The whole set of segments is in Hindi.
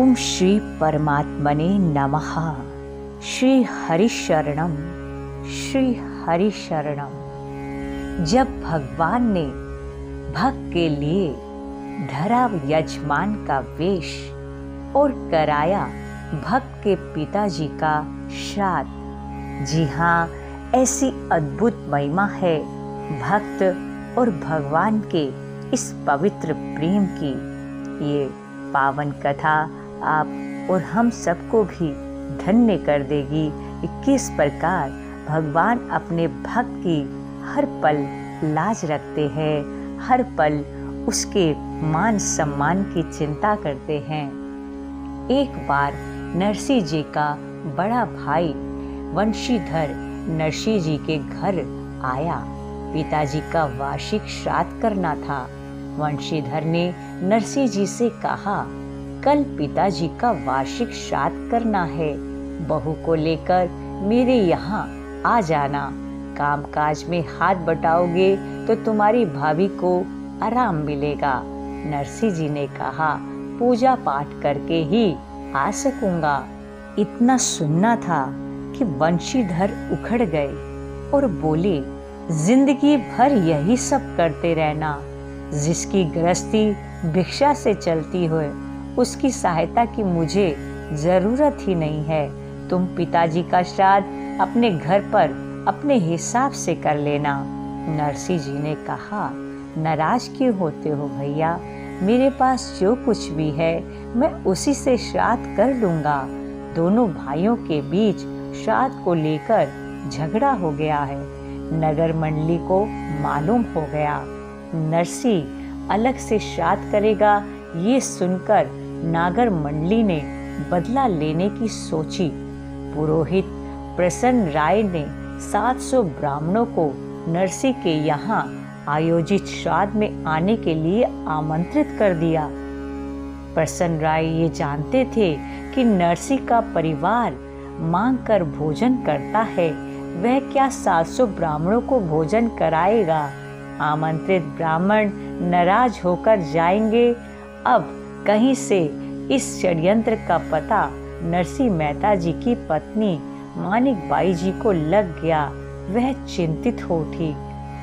ओम श्री परमात्मने नमः। श्री हरिशरणम, श्री हरिशरणम। जब भगवान ने भक्त के लिए धरा यजमान का वेश और कराया भक्त के पिताजी का श्राद्ध। जी हाँ, ऐसी अद्भुत महिमा है भक्त और भगवान के इस पवित्र प्रेम की। ये पावन कथा आप और हम सबको भी धन्य कर देगी कि किस प्रकार भगवान अपने भक्त की हर पल लाज रखते हैं, हर पल उसके मान सम्मान की चिंता करते हैं। एक बार नरसिंह जी का बड़ा भाई वंशीधर नरसिंह जी के घर आया। पिताजी का वार्षिक श्राद्ध करना था। वंशीधर ने नरसिंह जी से कहा, कल पिताजी का वार्षिक श्राद्ध करना है, बहू को लेकर मेरे यहाँ आ जाना। कामकाज में हाथ बटाओगे तो तुम्हारी भाभी को आराम मिलेगा। नरसिंह जी ने कहा, पूजा पाठ करके ही आ सकूंगा। इतना सुनना था कि वंशीधर उखड़ गए और बोले, जिंदगी भर यही सब करते रहना। जिसकी गृहस्थी भिक्षा से चलती हो, उसकी सहायता की मुझे जरूरत ही नहीं है। तुम पिताजी का श्राद्ध अपने घर पर अपने हिसाब से कर लेना। नरसिंह जी ने कहा, नाराज क्यों होते हो भैया? मेरे पास जो कुछ भी है मैं उसी से श्राद्ध कर लूंगा। दोनों भाइयों के बीच श्राद्ध को लेकर झगड़ा हो गया है। नगर मंडली को मालूम हो गया। नरसिंह अलग से श्राद्ध करेगा, ये सुनकर नागर मंडली ने बदला लेने की सोची। पुरोहित प्रसन्न राय ने 700 ब्राह्मणों को नरसिंह के यहाँ आयोजित श्राद्ध में आने के लिए आमंत्रित कर दिया। प्रसन्न राय ये जानते थे कि नरसिंह का परिवार मांग कर भोजन करता है, वह क्या 700 ब्राह्मणों को भोजन कराएगा? आमंत्रित ब्राह्मण नाराज होकर जाएंगे। अब कहीं से इस षड्यंत्र का पता नरसिंह मेहता जी की पत्नी मानिक बाई जी को लग गया। वह चिंतित हो उठी।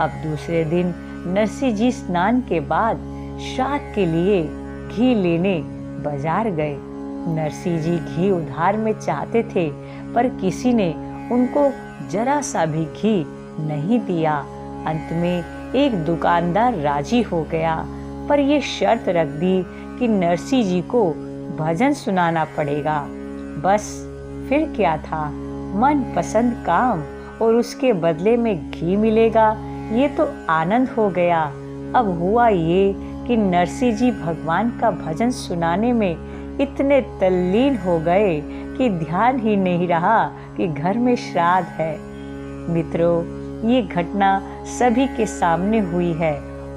अब दूसरे दिन नरसिंह जी स्नान के बाद श्राद्ध के लिए घी लेने बाजार गए। नरसिंह जी घी उधार में चाहते थे, पर किसी ने उनको जरा सा भी घी नहीं दिया। अंत में एक दुकानदार राजी हो गया, पर ये शर्त रख दी कि नरसिंह जी को भजन सुनाना पड़ेगा। बस फिर क्या था, मन पसंद काम और उसके बदले में घी मिलेगा, ये तो आनंद हो गया। अब हुआ ये कि नरसिंह जी भगवान का भजन सुनाने में इतने तल्लीन हो गए कि ध्यान ही नहीं रहा कि घर में श्राद्ध है। मित्रों, ये घटना सभी के सामने हुई है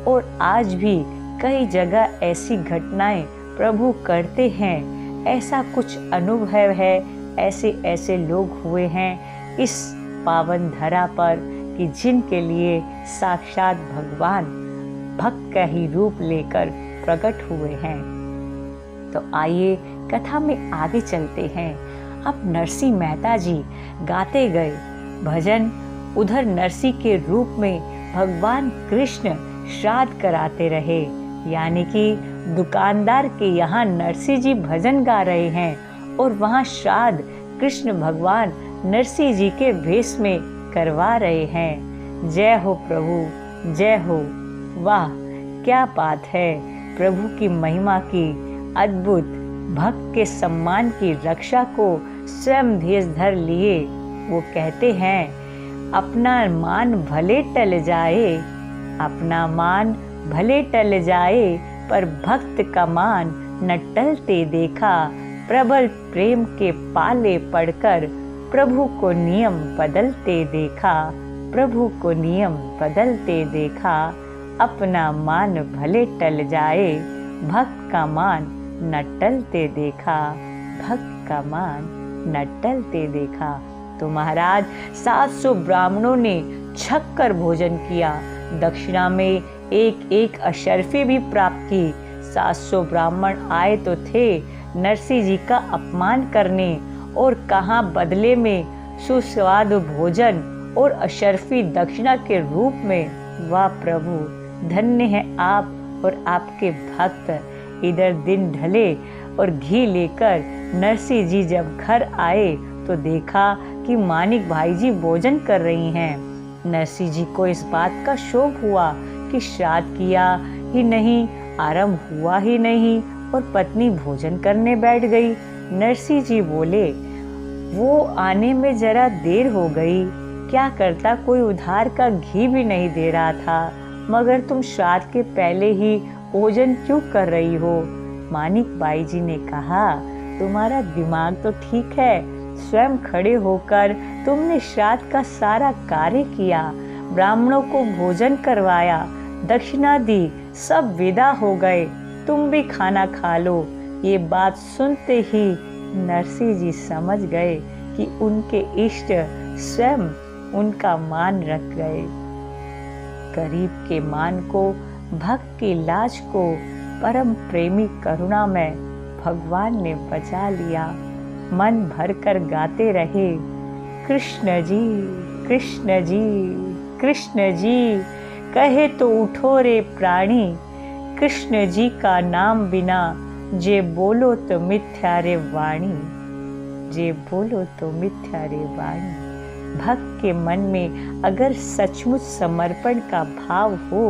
और आज भी कई जगह ऐसी घटनाएं प्रभु करते हैं। ऐसा कुछ अनुभव है, ऐसे ऐसे लोग हुए हैं इस पावन धरा पर कि जिनके लिए साक्षात भगवान भक्त का ही रूप लेकर प्रकट हुए हैं। तो आइए कथा में आगे चलते हैं। अब नरसिंह मेहता जी गाते गए भजन। उधर नरसिंह के रूप में भगवान कृष्ण श्राद्ध कराते रहे, यानी कि दुकानदार के यहाँ नरसिंह जी भजन गा रहे हैं और वहाँ श्राद्ध कृष्ण भगवान नरसिंह जी के भेष में करवा रहे हैं। जय हो प्रभु, जय हो। वाह, क्या बात है प्रभु की महिमा की। अद्भुत भक्त के सम्मान की रक्षा को स्वयं धीर धर लिए। वो कहते हैं, अपना मान भले टल जाए, अपना मान भले टल जाए, पर भक्त का मान न टलते देखा। प्रबल प्रेम के पाले पड़कर प्रभु को नियम बदलते देखा। प्रभु को नियम बदलते देखा। अपना मान भले टल जाए, भक्त का मान न टलते देखा। भक्त का मान न टलते देखा। तो महाराज 700 ब्राह्मणों ने छक कर भोजन किया। दक्षिणा में एक एक अशर्फी भी प्राप्त की। 700 ब्राह्मण आए तो थे, नरसिंह जी का अपमान करने और कहाँ बदले में सुस्वादु भोजन और अशर्फी दक्षिणा के रूप में। वाह प्रभु, धन्य है आप और आपके भक्त। इधर दिन ढले और घी लेकर नरसिंह जी जब घर आए तो देखा कि मानिक भाई जी भोजन कर रही हैं। नरसिंह जी को इस बात का शोक हुआ कि श्राद्ध किया ही नहीं, आरंभ हुआ ही नहीं और पत्नी भोजन करने बैठ गई। नरसिंह जी बोले, वो आने में जरा देर हो गई, क्या करता, कोई उधार का घी भी नहीं दे रहा था, मगर तुम श्राद्ध के पहले ही भोजन क्यों कर रही हो। मानिक बाई जी ने कहा, तुम्हारा दिमाग तो ठीक है, स्वयं खड़े होकर तुमने श्राद्ध का सारा कार्य किया, ब्राह्मणों को भोजन करवाया, दक्षिणा दी, सब विदा हो गए, तुम भी खाना खा लो। ये बात सुनते ही नरसिंह जी समझ गए कि उनके इष्ट स्वयं उनका मान रख गए। गरीब के मान को, भक्त की लाज को परम प्रेमी करुणा में भगवान ने बचा लिया। मन भरकर गाते रहे, कृष्ण जी कृष्ण जी कृष्ण जी, कहे तो उठो रे प्राणी, कृष्ण जी का नाम बिना जे बोलो तो मिथ्या रे वाणी, जे बोलो तो मिथ्या रे वाणी। भक्त के मन में अगर सचमुच समर्पण का भाव हो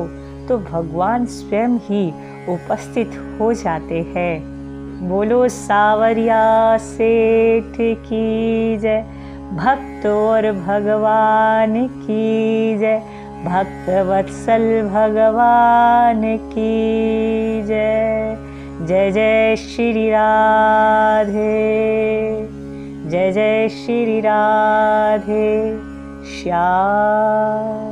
तो भगवान स्वयं ही उपस्थित हो जाते हैं। बोलो सावरिया सेठ की जय, भक्त और भगवान की जय, भक्त वत्सल भगवान की जय। जय जय श्री राधे, जय जय श्री राधे श्याम।